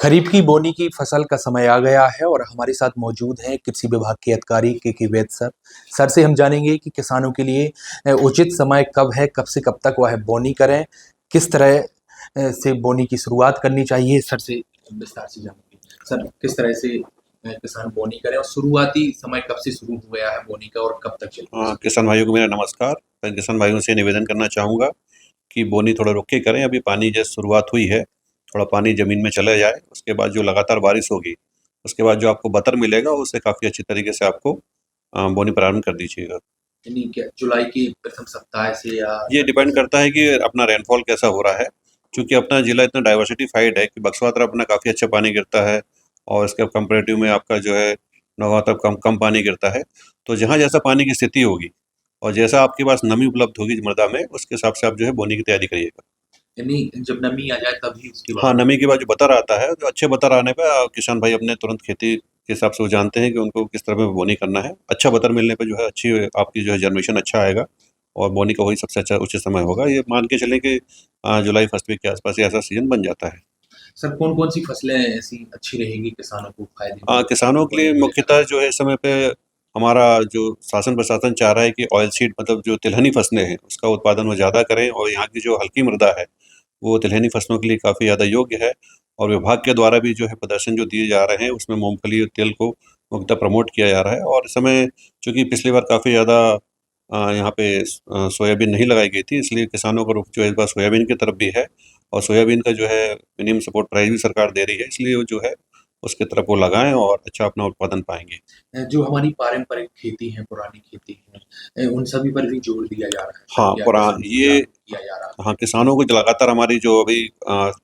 खरीफ की बोनी की फसल का समय आ गया है और हमारे साथ मौजूद हैं कृषि विभाग के अधिकारी के वैद सर। सर से हम जानेंगे कि किसानों के लिए उचित समय कब है, कब से कब तक वह बोनी करें, किस तरह से बोनी की शुरुआत करनी चाहिए। सर से विस्तार से जानेंगे। सर, किस तरह से किसान बोनी करें और शुरुआती समय कब से शुरू हो गया है बोनी का और कब तक चलेगा? किसान भाइयों को मेरा नमस्कार। मैं किसान भाइयों से निवेदन करना चाहूँगा कि बोनी थोड़ा रुक के करें। अभी पानी जैसे शुरुआत हुई है, थोड़ा पानी ज़मीन में चला जाए, उसके बाद जो लगातार बारिश होगी, उसके बाद जो आपको बतर मिलेगा, उससे काफ़ी अच्छी तरीके से आपको बोनी प्रारंभ कर दीजिएगा। यानी क्या जुलाई के प्रथम सप्ताह से या ये डिपेंड करता है कि अपना रेनफॉल कैसा हो रहा है, क्योंकि अपना ज़िला इतना डाइवर्सिफ़ाइड है कि बक्सवा तरफ अपना काफ़ी अच्छा पानी गिरता है और इसके कंपैरेटिव में आपका जो है नौगाँव तरफ कम कम पानी गिरता है। तो जहाँ जैसा पानी की स्थिति होगी और जैसा आपके पास नमी उपलब्ध होगी मृदा में, उसके हिसाब से आप जो है बोनी की तैयारी करिएगा। यानी जब नमी आ जाए तभी उसके हाँ, बाद? नमी के बाद जो बतर आता है, जो अच्छे बतर आने पे किसान भाई अपने तुरंत खेती के हिसाब से वो जानते हैं कि उनको किस तरह में बोनी करना है। अच्छा बतर मिलने पे जो है अच्छी आपकी जो है जनरेशन अच्छा आएगा और बोनी का वही सबसे अच्छा उचित समय होगा। ये मान के चलें कि जुलाई फर्स्ट वीक के आस-पास ये ऐसा सीज़न बन जाता है। सर, कौन-कौन सी फसलें ऐसी अच्छी रहेंगी किसानों को फ़ायदेमंद किसानों के लिए बोनी को लेकर? मुख्यतः जो है इस समय पे हमारा जो शासन प्रशासन चाह रहा है कि ऑयल सीड मतलब जो तिलहनी फसलें हैं, उसका उत्पादन वो ज़्यादा करें और यहाँ की जो हल्की मृदा है, वो तिलहनी फसलों के लिए काफ़ी ज़्यादा योग्य है और विभाग के द्वारा भी जो है प्रदर्शन जो दिए जा रहे हैं, उसमें मूँगफली और तिल को मुख्यतः प्रमोट किया जा रहा है और इस समय चूँकि पिछली बार काफ़ी ज़्यादा यहाँ पे सोयाबीन नहीं लगाई गई थी, इसलिए किसानों का रुख जो है इस बार सोयाबीन की तरफ भी है और सोयाबीन का जो है मिनिमम सपोर्ट प्राइस भी सरकार दे रही है, इसलिए वो जो है उसकी तरफ वो लगाएँ और अच्छा अपना उत्पादन पाएँगे। जो हमारी पारंपरिक खेती है, पुरानी खेती है, उन सभी पर भी जोर दिया जा रहा है सर, हाँ, या पुरा किसानों को ये जागरूक किया जा रहा है? हाँ, किसानों को जो लगातार हमारी जो अभी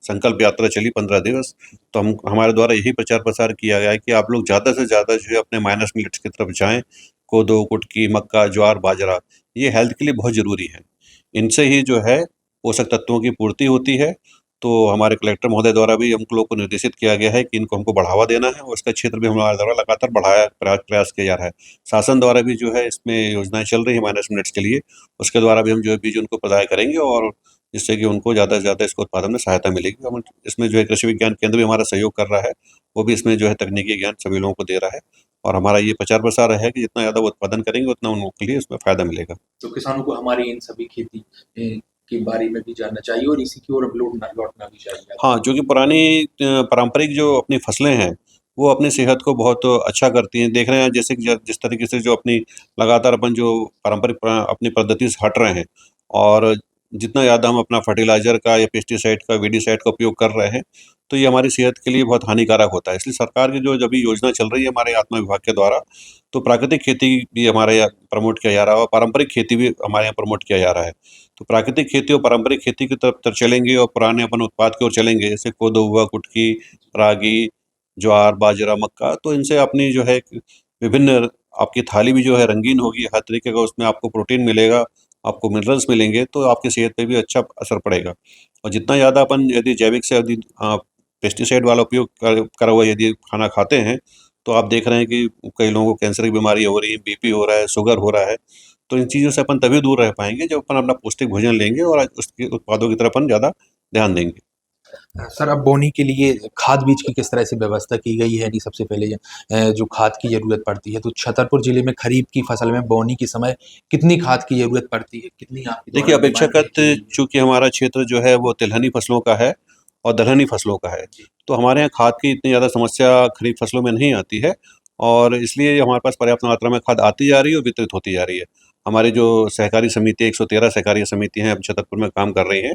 संकल्प यात्रा चली 15 दिवस, तो हम हमारे द्वारा यही प्रचार-प्रसार किया गया है कि आप लोग ज़्यादा से ज़्यादा जो है अपने माइनस मिलेट्स की तरफ जाएँ। कोदो, कुटकी, मक्का, ज्वार, बाजरा, ये हेल्थ के लिए बहुत ज़रूरी है। इनसे ही जो है पोषक तत्वों की पूर्ति होती है, तो हमारे कलेक्टर महोदय द्वारा भी हम लोग को निर्देशित किया गया है कि इनको हमको बढ़ावा देना है और इसका क्षेत्र भी हमारे द्वारा लगातार बढ़ाया प्रयास किया जा रहा है। शासन द्वारा भी जो है इसमें योजनाएँ चल रही हैं माइनस मिलेट्स के लिए, उसके द्वारा भी हम जो है बीज उनको प्रदाय करेंगे और जिससे कि उनको ज़्यादा से ज़्यादा इसको उत्पादन में सहायता मिलेगी। हम इसमें जो है कृषि विज्ञान केंद्र भी हमारा सहयोग कर रहा है, वो भी इसमें जो है तकनीकी ज्ञान सभी लोगों को दे रहा है और हमारा ये प्रचार-प्रसार है कि जितना ज़्यादा वो उत्पादन करेंगे, उतना उन लोगों के लिए उसमें फ़ायदा मिलेगा। तो किसानों को हमारी इन सभी खेती के बारे में भी जानना चाहिए और इसी की ओर अब लौटना भी चाहिए। हाँ, जो कि पुरानी पारंपरिक जो अपनी फसलें हैं, वो अपनी सेहत को बहुत अच्छा करती हैं। देख रहे हैं जैसे कि जिस तरीके से जो अपनी लगातार अपन जो पारंपरिक अपनी पद्धति से हट रहे हैं और जितना ज़्यादा हम अपना फर्टिलाइज़र का या पेस्टिसाइड का, वीडीसाइड का उपयोग कर रहे हैं, तो ये हमारी सेहत के लिए बहुत हानिकारक होता है। इसलिए सरकार की जो जब ये योजना चल रही है हमारे आत्मा विभाग के द्वारा, तो प्राकृतिक खेती भी हमारे यहाँ प्रमोट किया जा रहा है और पारंपरिक खेती भी हमारे यहाँ प्रमोट किया जा रहा है। तो प्राकृतिक खेती और पारंपरिक खेती की तरफ चलेंगे और पुराने अपन उत्पाद की ओर चलेंगे, जैसे कोदो हुआ, कुटकी, रागी, ज्वार, बाजरा, मक्का, तो इनसे अपनी जो है एक विभिन्न आपकी थाली भी जो है रंगीन होगी, हर तरीके का उसमें आपको प्रोटीन मिलेगा, आपको मिनरल्स मिलेंगे, तो आपकी सेहत पे भी अच्छा असर पड़ेगा। और जितना ज़्यादा अपन यदि जैविक से यदि पेस्टिसाइड वाला उपयोग करा हुआ यदि खाना खाते हैं, तो आप देख रहे हैं कि कई लोगों को कैंसर की बीमारी हो रही है, बीपी हो रहा है, शुगर हो रहा है। तो इन चीज़ों से अपन तभी दूर रह पाएँगे जब अपन अपना पौष्टिक भोजन लेंगे और उसके उत्पादों की तरफ अपन ज़्यादा ध्यान देंगे। सर, अब बोनी के लिए खाद बीज की किस तरह से व्यवस्था की गई है? यानी सबसे पहले जो खाद की ज़रूरत पड़ती है, तो छतरपुर ज़िले में खरीफ की फसल में बोनी के समय कितनी खाद की ज़रूरत पड़ती है? कितनी आपके देखिए, द्वारा अनुमान है अपेक्षाकृत कि? चूँकि हमारा क्षेत्र जो है वो तिलहनी फसलों का है और दलहनी फसलों का है, जी। तो हमारे यहाँ खाद की इतनी ज़्यादा समस्या खरीफ फसलों में नहीं आती है और इसलिए हमारे पास पर्याप्त मात्रा में खाद आती जा रही है और वितरित होती जा रही है। हमारी जो सहकारी समिति 113 सहकारी समिति हैं, अब छतरपुर में काम कर रही हैं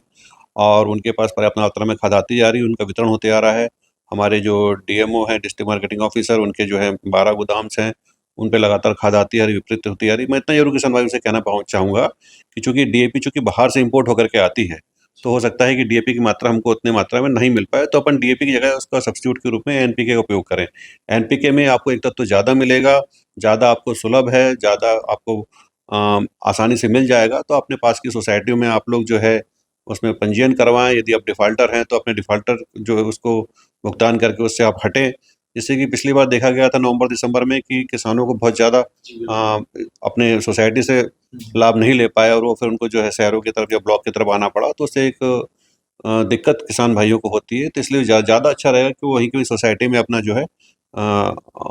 और उनके पास पर्याप्त मात्रा में खाद आती जा रही है, उनका वितरण होते आ रहा है। हमारे जो डीएमओ हैं, डिस्ट्रिक्ट मार्केटिंग ऑफिसर, उनके जो है 12 गोदाम्स हैं, उन पे लगातार खाद आती आ रही है, वितरित होती आ रही है। मैं इतना ज़रूर किसान भाइयों से कहना चाहूँगा कि चूँकि डीएपी चूँकि बाहर से इम्पोर्ट होकर के आती है, तो हो सकता है कि डीएपी की मात्रा हमको उतनी मात्रा में नहीं मिल पाए, तो अपन डीएपी की जगह उसका सब्स्टिट्यूट के रूप में एनपीके का उपयोग करें। एनपीके में आपको एक तत्व ज़्यादा मिलेगा, ज़्यादा आपको सुलभ है, ज़्यादा आपको आसानी से मिल जाएगा, तो अपने पास की सोसाइटियों में आप लोग जो है उसमें पंजीयन करवाएँ। यदि आप डिफ़ाल्टर हैं, तो अपने डिफ़ाल्टर जो है उसको भुगतान करके उससे आप हटें। जैसे कि पिछली बार देखा गया था नवंबर-दिसंबर में कि किसानों को बहुत ज़्यादा जी, बिल्कुल। अपने सोसाइटी से हुँ, लाभ नहीं ले पाए और वो फिर उनको जो है शहरों की तरफ या ब्लॉक की तरफ आना पड़ा, तो उससे एक दिक्कत किसान भाइयों को होती है। तो इसलिए ज़्यादा अच्छा रहेगा कि वो वहीं की सोसाइटी में अपना जो है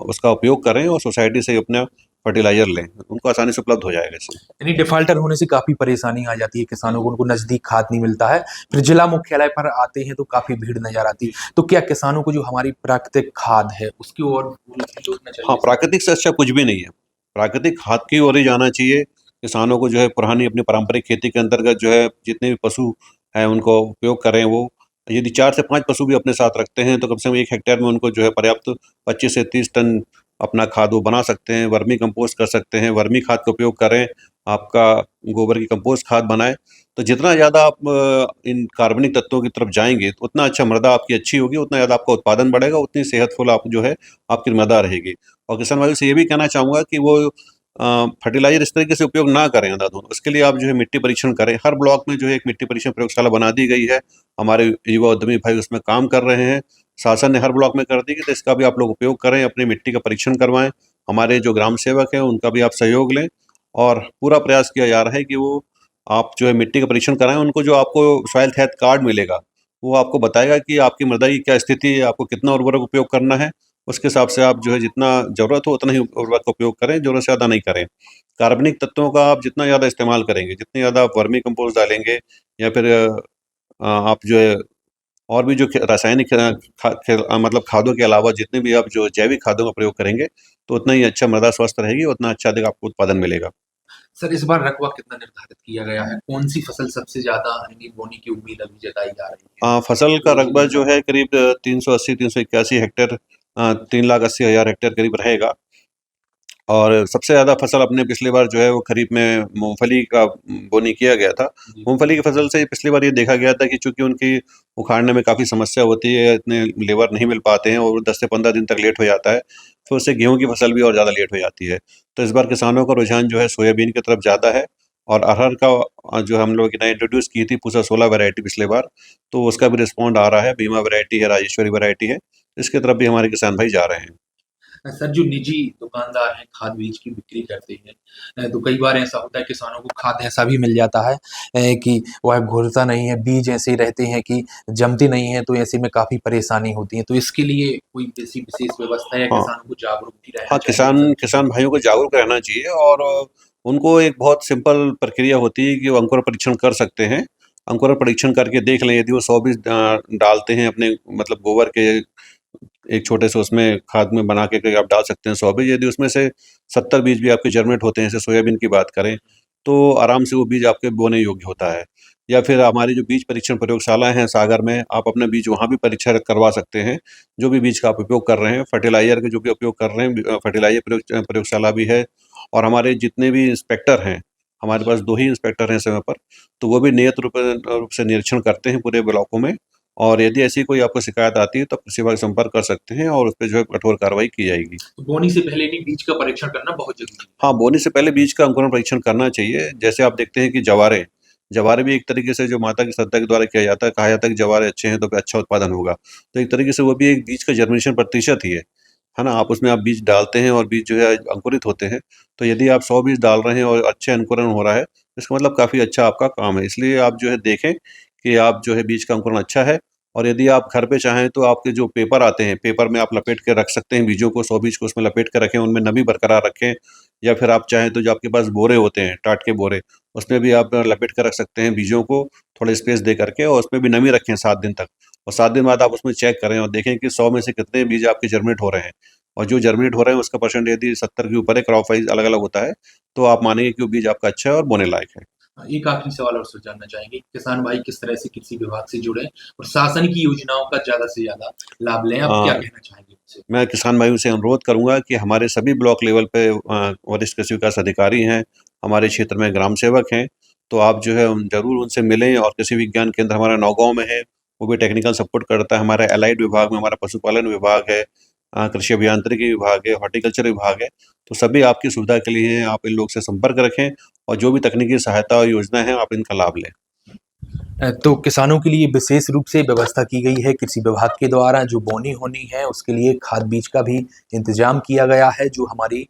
उसका उपयोग करें और सोसाइटी से ही अपना फर्टिलाइज़र लें। उनको आसानी से उपलब्ध हो जाएगा इससे। यानी डिफाल्टर होने से काफ़ी परेशानी आ जाती है किसानों को, उनको नज़दीक खाद नहीं मिलता है। फिर जिला मुख्यालय पर आते हैं तो काफ़ी भीड़ नज़र आती है। तो क्या किसानों को जो हमारी प्राकृतिक खाद है, उसकी ओर रुचना हाँ, चाहिए? प्राकृतिक से अच्छा कुछ भी नहीं है। प्राकृतिक खाद की ओर ही जाना चाहिए। किसानों को जो है पुरानी अपनी पारंपरिक खेती के अंतर्गत जो है जितने भी पशु हैं उनको उपयोग करें वो। यदि 4 से 5 पशु भी अपने साथ रखते हैं तो कम से कम 1 हेक्टेयर में उनको जो है पर्याप्त 25 से 30 टन अपना खाद वो बना सकते हैं। वर्मी कंपोस्ट कर सकते हैं, वर्मी खाद का उपयोग करें, आपका गोबर की कंपोस्ट खाद बनाएँ। तो जितना ज़्यादा आप इन कार्बनिक तत्वों की तरफ जाएँगे, तो उतना अच्छा मृदा आपकी अच्छी होगी, उतना ज़्यादा आपका उत्पादन बढ़ेगा, उतनी सेहतफुल आप जो है आपकी मृदा रहेगी। और किसान भाइयों से ये भी कहना चाहूँगा कि वो फर्टिलाइज़र इस तरीके से उपयोग ना करें अंधाधुंध। उसके लिए आप जो है मिट्टी परीक्षण करें। हर ब्लॉक में जो है एक मिट्टी परीक्षण प्रयोगशाला बना दी गई है। हमारे युवा उद्यमी भाई उसमें काम कर रहे हैं। शासन ने हर ब्लॉक में कर दी है, तो इसका भी आप लोग उपयोग करें, अपनी मिट्टी का परीक्षण करवाएँ। हमारे जो ग्राम सेवक हैं, उनका भी आप सहयोग लें और पूरा प्रयास किया जा रहा है कि वो आप जो है मिट्टी का परीक्षण कराएँ। उनको जो आपको सॉइल हेल्थ कार्ड मिलेगा, वो आपको बताएगा कि आपकी मृदा की क्या स्थिति है, आपको कितना उर्वरक उपयोग करना है। उसके हिसाब से आप जो है जितना ज़रूरत हो उतना ही उर्वरक का उपयोग करें, ज़रूरत से ज़्यादा नहीं करें। कार्बनिक तत्वों का आप जितना ज़्यादा इस्तेमाल करेंगे, जितनी ज़्यादा आप वर्मी कंपोस्ट डालेंगे या फिर आप जो है और भी जो रासायनिक मतलब खादों के अलावा जितने भी आप जो जैविक खादों का प्रयोग करेंगे, तो उतना ही अच्छा मृदा स्वस्थ रहेगी, उतना अच्छा अधिक आपको उत्पादन मिलेगा। सर, इस बार रकबा कितना निर्धारित किया गया है? कौन-सी फसल सबसे ज़्यादा यानी बोने की उम्मीद अभी जताई जा रही है? फसल का रकबा जो है करीब 380-381 हेक्टेयर 3,80,000 हेक्टेयर करीब रहेगा। और सबसे ज़्यादा फसल अपने पिछली बार जो है वो खरीफ में मूँगफली का बोनी किया गया था। जी। मूँगफली की फसल से पिछली बार ये देखा गया था कि चूँकि उनकी उखाड़ने में काफ़ी समस्या होती है, इतने लेबर नहीं मिल पाते हैं और 10 से 15 दिन तक लेट हो जाता है, तो उससे गेहूँ की फसल भी और ज़्यादा लेट हो जाती है। तो इस बार किसानों का रुझान जो है सोयाबीन की तरफ ज़्यादा है और अरहर का जो हम लोग ने इंट्रोड्यूस की थी पूसा 16 वैरायटी पिछले बार, तो उसका भी रिस्पॉन्ड आ रहा है। बीमा वैरायटी है, राजेश्वरी वैरायटी है, इसकी तरफ भी हमारे किसान भाई जा रहे हैं। सर, जो निजी दुकानदार हैं, खाद बीज की बिक्री करते हैं, तो कई बार ऐसा होता है किसानों को खाद ऐसा भी मिल जाता है कि वह घुलता नहीं है, बीज ऐसे ही रहते हैं कि जमते नहीं हैं, तो ऐसे में काफ़ी परेशानी होती है। तो इसके लिए कोई ऐसी विशेष व्यवस्था या हाँ। किसानों को जागरूक भी रहना हाँ, चाहिए इन सब किसान चीज़ों में? भाइयों को जागरूक रहना चाहिए और उनको एक बहुत सिंपल प्रक्रिया होती है कि वो अंकुर परीक्षण कर सकते हैं। अंकुर परीक्षण करके देख लें यदि वो 100 बीज डालते हैं अपने मतलब गोबर के एक छोटे से उसमें खाद में बना के आप डाल सकते हैं 100 बीज। यदि उसमें से 70 बीज भी आपके जर्मिनेट होते हैं, जैसे सोयाबीन की बात करें, तो आराम से वो बीज आपके बोने योग्य होता है। या फिर हमारी जो बीज परीक्षण प्रयोगशालाएँ हैं सागर में, आप अपना बीज वहाँ भी परीक्षण करवा सकते हैं। जो भी बीज का आप उपयोग कर रहे हैं, फर्टिलाइज़र के जो भी उपयोग कर रहे हैं फर्टिलाइज़र प्रयोगशाला भी है और हमारे जितने भी इंस्पेक्टर हैं, हमारे पास 2 ही इंस्पेक्टर हैं समय पर, तो वो भी नियत रूप से निरीक्षण करते हैं पूरे ब्लॉकों में और यदि ऐसी कोई आपको शिकायत आती है तो आप कृषि विभाग से संपर्क कर सकते हैं और उसपे जो है कठोर कार्रवाई की जाएगी। तो बोनी से पहले भी बीज का परीक्षण करना बहुत ज़रूरी है। हाँ, बोने से पहले बीज का अंकुरण परीक्षण करना चाहिए। जैसे आप देखते हैं कि जवारे, जवारे भी एक तरीके से जो माता की श्रद्धा के द्वारा किया जाता है, कहा जाता है कि जवारे अच्छे हैं तो फिर अच्छा उत्पादन होगा। तो एक तरीके से वो भी एक बीज का जर्मिनेशन प्रतिशत ही है ना? आप उसमें आप बीज डालते हैं और बीज जो है अंकुरित होते हैं। तो यदि आप 100 बीज डाल रहे हैं और अच्छे अंकुरण हो रहा है, तो इसका मतलब काफ़ी अच्छा आपका काम है। इसलिए आप जो है देखें कि आप जो है बीज का अंकुरण अच्छा है और यदि आप घर पे चाहें तो आपके जो पेपर आते हैं, पेपर में आप लपेट के रख सकते हैं बीजों को, 100 बीज को उसमें लपेट के रखें, उनमें नमी बरकरार रखें। या फिर आप चाहें तो जो आपके पास बोरे होते हैं, टाट के बोरे, उसमें भी आप लपेट के रख सकते हैं बीजों को, थोड़ा स्पेस दे करके और उसमें भी नमी रखें 7 दिन तक। और 7 दिन बाद आप उसमें चेक करें और देखें कि 100 में से कितने बीज आपके जर्मिनेट हो रहे हैं। और जो जर्मिनेट हो रहे हैं उसका परसेंट यदि 70 के ऊपर है, क्रॉप वाइज़ अलग-अलग होता है, तो आप मानेंगे कि वो बीज आपका अच्छा है और बोने लायक है। एक आखिरी सवाल और जानना चाहेंगे, किसान भाई किस तरह से कृषि विभाग से जुड़ें और शासन की योजनाओं का ज़्यादा से ज़्यादा लाभ लें? आप क्या अ, कहना चाहेंगे उनसे? मैं किसान भाइयों से अनुरोध करूँगा कि हमारे सभी ब्लॉक लेवल पे वरिष्ठ कृषि विकास अधिकारी हैं, हमारे क्षेत्र में ग्राम सेवक हैं, तो आप जो है ज़रूर उनसे मिलें और कृषि विज्ञान केंद्र हमारा नौगाँव में है, वो भी टेक्निकल सपोर्ट करता है। हमारा एलाइड विभाग में हमारा पशुपालन विभाग है, कृषि अभियांत्रिकी विभाग है, हॉर्टिकल्चर विभाग है, तो सभी आपकी सुविधा के लिए हैं, आप इन लोग से संपर्क रखें और जो भी तकनीकी सहायता और योजना है, आप इनका लाभ लें। तो किसानों के लिए विशेष रूप से व्यवस्था की गई है कृषि विभाग के द्वारा, जो बोनी होनी है उसके लिए खाद बीज का भी इंतजाम किया गया है, जो हमारी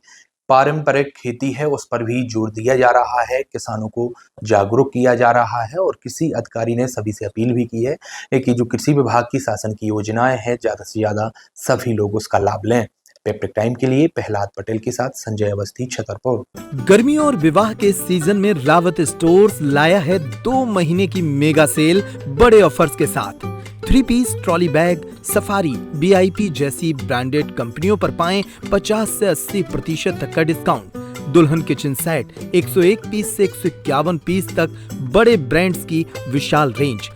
पारंपरिक खेती है उस पर भी जोर दिया जा रहा है, किसानों को जागरूक किया जा रहा है और किसी अधिकारी ने सभी से अपील भी की है कि जो कृषि विभाग की शासन की योजनाएं हैं ज़्यादा से ज़्यादा सभी लोग उसका लाभ लें। पेप्टिक टाइम के लिए प्रहलाद पटेल के साथ संजय अवस्थी, छतरपुर। गर्मियों और विवाह के सीजन में रावत स्टोर्स लाया है 2 महीने की मेगा सेल बड़े ऑफर्स के साथ। 3 piece trolley bag, Safari, BIP जैसी ब्रांडेड कंपनियों पर पाएं 50 से 80% तक का डिस्काउंट। दुल्हन किचन सेट 101 पीस से 151 पीस तक बड़े ब्रांड्स की विशाल रेंज।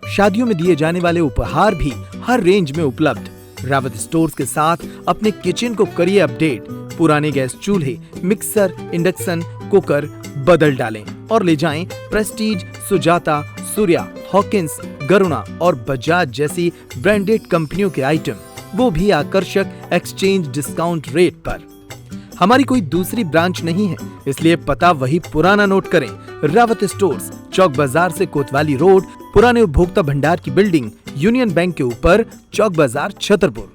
शादियों में दिए जाने वाले उपहार भी हर रेंज में उपलब्ध। रावत स्टोर्स के साथ अपने किचन को करिए अपडेट। पुराने गैस चूल्हे, मिक्सर, इंडक्शन कुकर बदल डालें और ले जाएं प्रेस्टीज, सुजाता, सूर्या, हॉकिंस, गरुणा और बजाज जैसी ब्रांडेड कंपनियों के आइटम, वो भी आकर्षक एक्सचेंज डिस्काउंट रेट पर। हमारी कोई दूसरी ब्रांच नहीं है, इसलिए पता वही पुराना नोट करें। रावत स्टोर्स, चौक बाजार से कोतवाली रोड, पुराने उपभोक्ता भंडार की बिल्डिंग, यूनियन बैंक के ऊपर, चौक बाजार, छतरपुर।